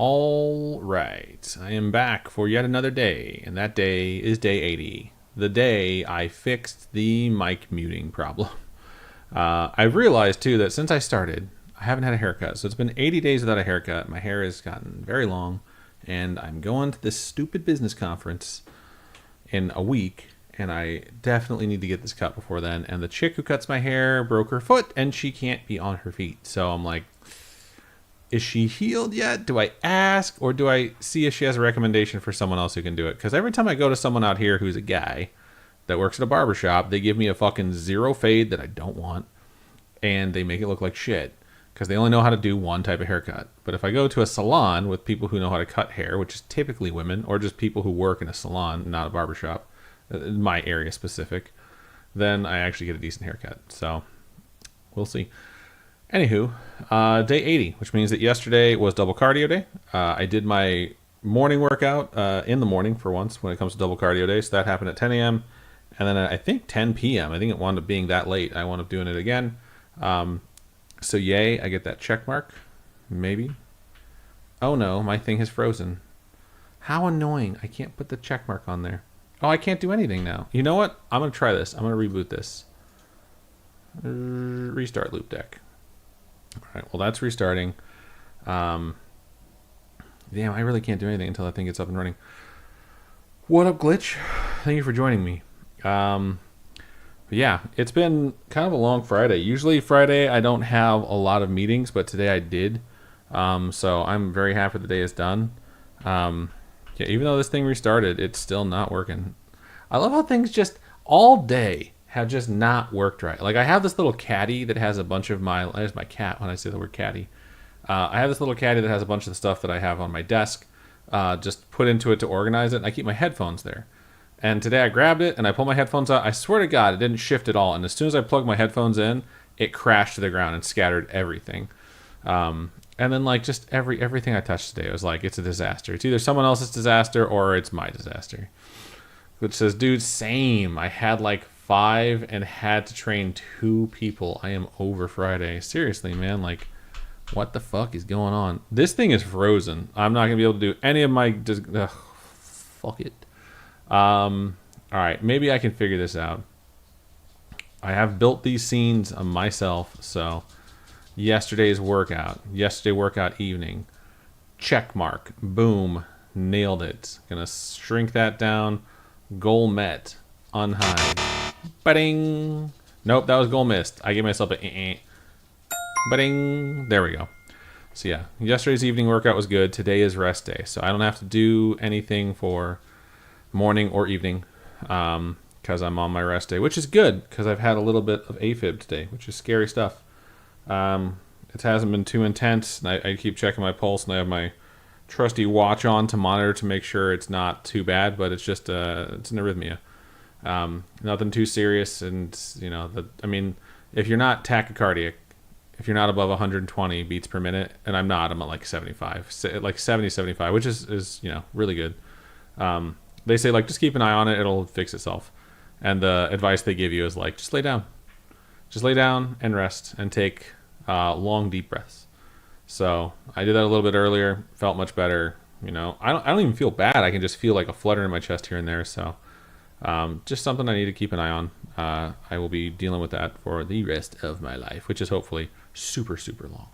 All right, I am back for yet another day, and that day is day 80. The day I fixed the mic muting problem. I've realized too that since I started, I haven't had a haircut. So it's been 80 days without a haircut. My hair has gotten very long, and I'm going to this stupid business conference in a week, and I definitely need to get this cut before then. And the chick who cuts my hair broke her foot, and she can't be on her feet. So I'm like, is she healed yet? Do I ask, or do I see if she has a recommendation for someone else who can do it? Because every time I go to someone out here who's a guy that works at a barber shop, they give me a fucking zero fade that I don't want, and they make it look like shit because they only know how to do one type of haircut. But if I go to a salon with people who know how to cut hair, which is typically women, or just people who work in a salon, not a barber shop, my area specific, then I actually get a decent haircut. So we'll see. Anywho, day 80, which means that yesterday was double cardio day. I did my morning workout in the morning for once when it comes to double cardio day. So that happened at 10 a.m. And then I think 10 p.m. I think it wound up being that late. I wound up doing it again. So yay, I get that check mark. Maybe. Oh no, my thing has frozen. How annoying. I can't put the check mark on there. Oh, I can't do anything now. You know what? I'm going to try this. I'm going to reboot this. Restart loop deck. All right, well, that's restarting. Damn, I really can't do anything until that thing gets up and running. What up, Glitch? Thank you for joining me. But yeah, it's been kind of a long Friday. Usually Friday I don't have a lot of meetings, but today I did. So I'm very happy the day is done. Yeah, even though this thing restarted, it's still not working. I love how things just all day have just not worked right. Like I have this little caddy that has a bunch of there's my cat when I say the word caddy. I have this little caddy that has a bunch of the stuff that I have on my desk just put into it to organize it, and I keep my headphones there. And today I grabbed it and I pulled my headphones out. I swear to God, it didn't shift at all. And as soon as I plugged my headphones in, it crashed to the ground and scattered everything. And then like just everything I touched today, I was like, it's a disaster. It's either someone else's disaster or it's my disaster. Which says, dude, same. I had like 5 and had to train 2 people. I am over Friday. Seriously, man, like what the fuck is going on? This thing is frozen. I'm not gonna be able to do any of my fuck it. All right, maybe I can figure this out. I have built these scenes myself. So yesterday workout evening, check mark, boom, nailed it. Gonna shrink that down. Goal met, unhide. Ba-ding. Nope, that was goal missed. I gave myself a ba-ding. There we go. So yeah, yesterday's evening workout was good. Today is rest day, so I don't have to do anything for morning or evening because I'm on my rest day, which is good because I've had a little bit of AFib today, which is scary stuff. It hasn't been too intense. I keep checking my pulse, and I have my trusty watch on to monitor to make sure it's not too bad, but it's just it's an arrhythmia. Nothing too serious, and you know, I mean, if you're not tachycardic, if you're not above 120 beats per minute, and I'm at like 75, like 70, 75, which is you know, really good. They say like just keep an eye on it, it'll fix itself. And the advice they give you is like just lay down and rest and take long deep breaths. So I did that a little bit earlier, felt much better. You know, I don't even feel bad. I can just feel like a flutter in my chest here and there. So just something I need to keep an eye on. I will be dealing with that for the rest of my life, which is hopefully super, super long.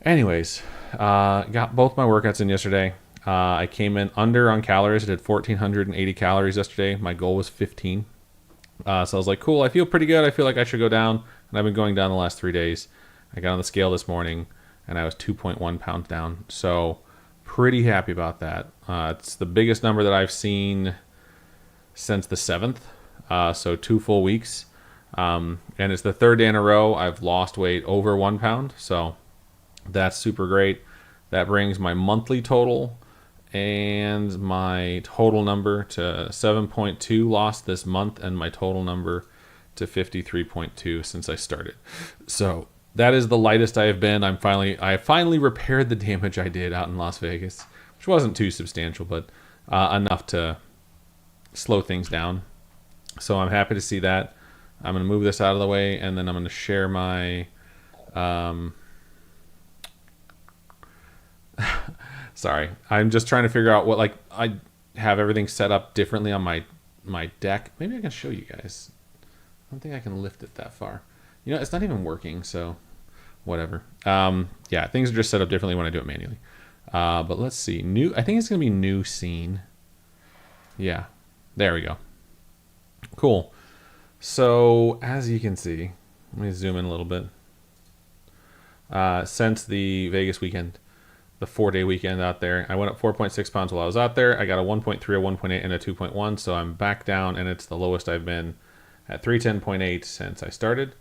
Anyways, got both my workouts in yesterday. I came in under on calories. I did 1,480 calories yesterday. My goal was 15. So I was like, cool, I feel pretty good. I feel like I should go down. And I've been going down the last 3 days. I got on the scale this morning, and I was 2.1 pounds down. So pretty happy about that. It's the biggest number that I've seen since the 7th. So 2 full weeks. And it's the 3rd day in a row I've lost weight over 1 pound. So that's super great. That brings my monthly total and my total number to 7.2 lost this month, and my total number to 53.2 since I started. So that is the lightest I have been. I finally repaired the damage I did out in Las Vegas, which wasn't too substantial, but enough to slow things down. So I'm happy to see that. I'm going to move this out of the way, and then I'm going to share my Sorry, I'm just trying to figure out what, like, I have everything set up differently on my deck. Maybe I can show you guys. I don't think I can lift it that far. You know, it's not even working, so whatever. Yeah, things are just set up differently when I do it manually. But let's see. New. I think it's gonna be new scene. Yeah, there we go. Cool. So as you can see, let me zoom in a little bit. Since the Vegas weekend, the 4-day weekend out there, I went up 4.6 pounds while I was out there. I got a 1.3, a 1.8, and a 2.1. So I'm back down, and it's the lowest I've been at 310.8 since I started.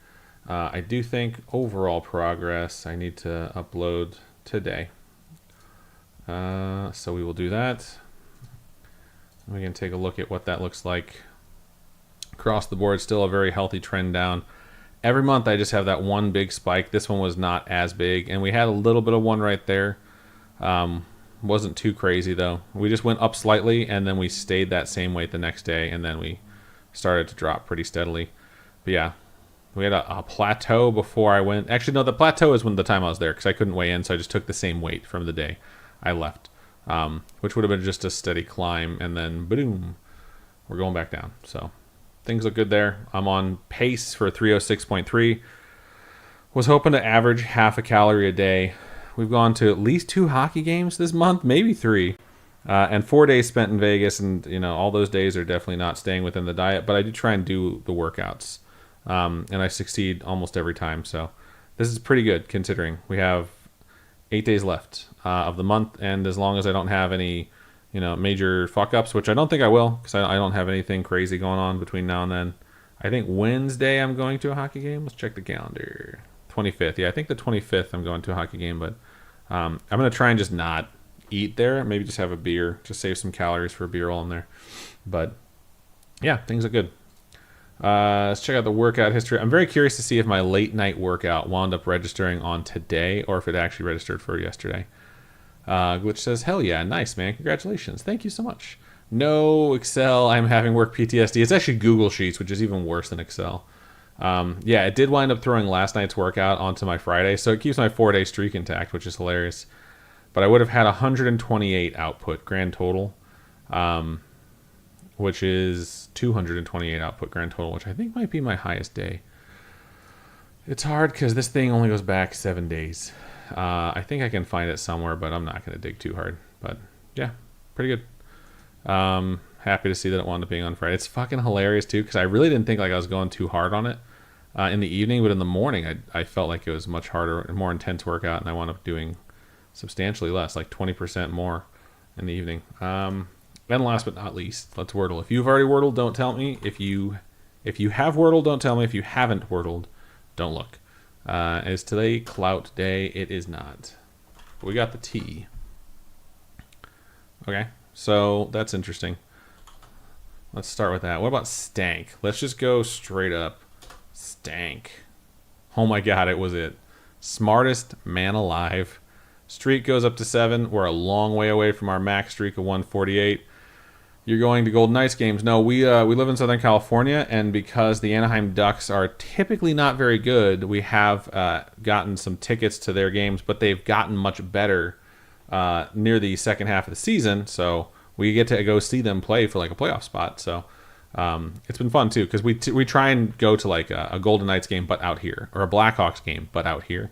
I do think overall progress I need to upload today. So we will do that. We can take a look at what that looks like across the board. Still a very healthy trend down. Every month I just have that one big spike. This one was not as big, and we had a little bit of one right there. Wasn't too crazy though. We just went up slightly, and then we stayed that same weight the next day, and then we started to drop pretty steadily. But yeah, we had a plateau before I went. Actually, no, the plateau is when the time I was there, because I couldn't weigh in, so I just took the same weight from the day I left, which would have been just a steady climb, and then boom, we're going back down. So things look good there. I'm on pace for 306.3. Was hoping to average half a calorie a day. We've gone to at least 2 hockey games this month, maybe 3. And 4 days spent in Vegas, and all those days are definitely not staying within the diet, but I do try and do the workouts. And I succeed almost every time. So this is pretty good considering we have 8 days left of the month. And as long as I don't have any, major fuck ups, which I don't think I will, because I don't have anything crazy going on between now and then. I think Wednesday I'm going to a hockey game. Let's check the calendar. 25th. Yeah, I think the 25th I'm going to a hockey game, but I'm going to try and just not eat there. Maybe just have a beer. Just save some calories for a beer while I'm there. But yeah, things are good. Let's check out the workout history. I'm very curious to see if my late night workout wound up registering on today or if it actually registered for yesterday. Which says, hell yeah, nice, man. Congratulations. Thank you so much. No Excel. I'm having work PTSD. It's actually Google Sheets, which is even worse than Excel. Yeah, it did wind up throwing last night's workout onto my Friday, so it keeps my 4-day streak intact, which is hilarious. But I would have had 128 output grand total, which is 228 output grand total, which I think might be my highest day. It's hard because this thing only goes back 7 days. I think I can find it somewhere, but I'm not going to dig too hard. But yeah, pretty good. Happy to see that it wound up being on Friday. It's fucking hilarious too, because I really didn't think like I was going too hard on it in the evening, but in the morning I felt like it was much harder and more intense workout, and I wound up doing substantially less, like 20% more in the evening. And last but not least, let's Wordle. If you've already Wordled, don't tell me. If you have Wordled, don't tell me. If you haven't Wordled, don't look. Is today Clout Day? It is not. But we got the T. Okay, so that's interesting. Let's start with that. What about stank? Let's just go straight up. Stank. Oh my god, it was it. Smartest man alive. Streak goes up to 7. We're a long way away from our max streak of 148. You're going to Golden Knights games. No, we live in Southern California, and because the Anaheim Ducks are typically not very good, we have gotten some tickets to their games, but they've gotten much better near the second half of the season, so we get to go see them play for like a playoff spot. So it's been fun too, because we try and go to like a Golden Knights game but out here, or a Blackhawks game but out here.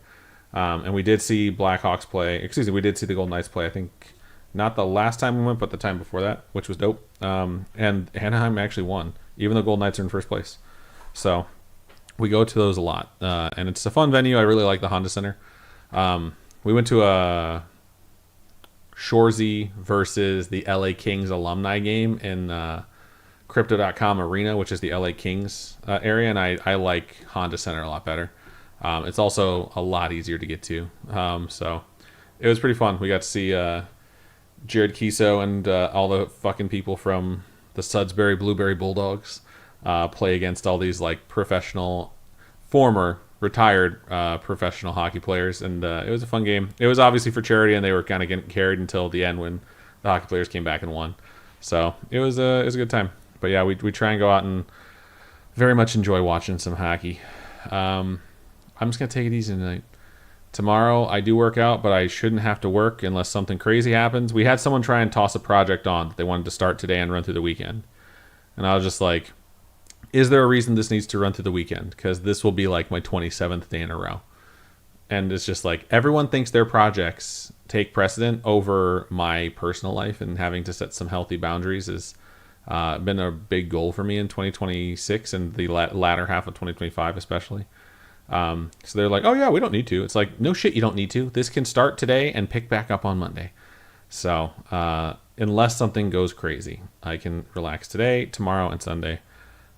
And we did see Blackhawks play. Excuse me, we did see the Golden Knights play. I think not the last time we went, but the time before that, which was dope. And Anaheim actually won, even though Golden Knights are in first place. So we go to those a lot, and it's a fun venue. I really like the Honda Center. We went to a Shoresy versus the LA Kings alumni game in Crypto.com Arena, which is the LA Kings area, and I like Honda Center a lot better. It's also a lot easier to get to, so it was pretty fun. We got to see Jared Kiso and all the fucking people from the Sudbury Blueberry Bulldogs play against all these like professional, former retired professional hockey players, and it was a fun game. It was obviously for charity, and they were kind of getting carried until the end when the hockey players came back and won. So it was a good time. But yeah, we try and go out and very much enjoy watching some hockey. I'm just gonna take it easy tonight. Tomorrow I do work out, but I shouldn't have to work unless something crazy happens. We had someone try and toss a project on that they wanted to start today and run through the weekend. And I was just like, is there a reason this needs to run through the weekend? Because this will be like my 27th day in a row. And it's just like everyone thinks their projects take precedent over my personal life, and having to set some healthy boundaries has been a big goal for me in 2026 and the latter half of 2025 especially. So they're like, oh yeah, we don't need to. It's like, no shit, you don't need to. This can start today and pick back up on Monday. So unless something goes crazy, I can relax today, tomorrow, and Sunday.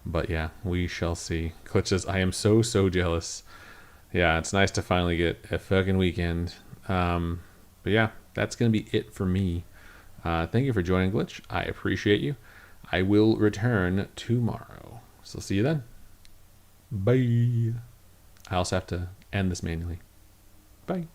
But yeah, we shall see. Glitches, I am so jealous. Yeah, it's nice to finally get a fucking weekend. But yeah, that's going to be it for me. Thank you for joining, Glitch. I appreciate you. I will return tomorrow. So see you then. Bye. I also have to end this manually. Bye.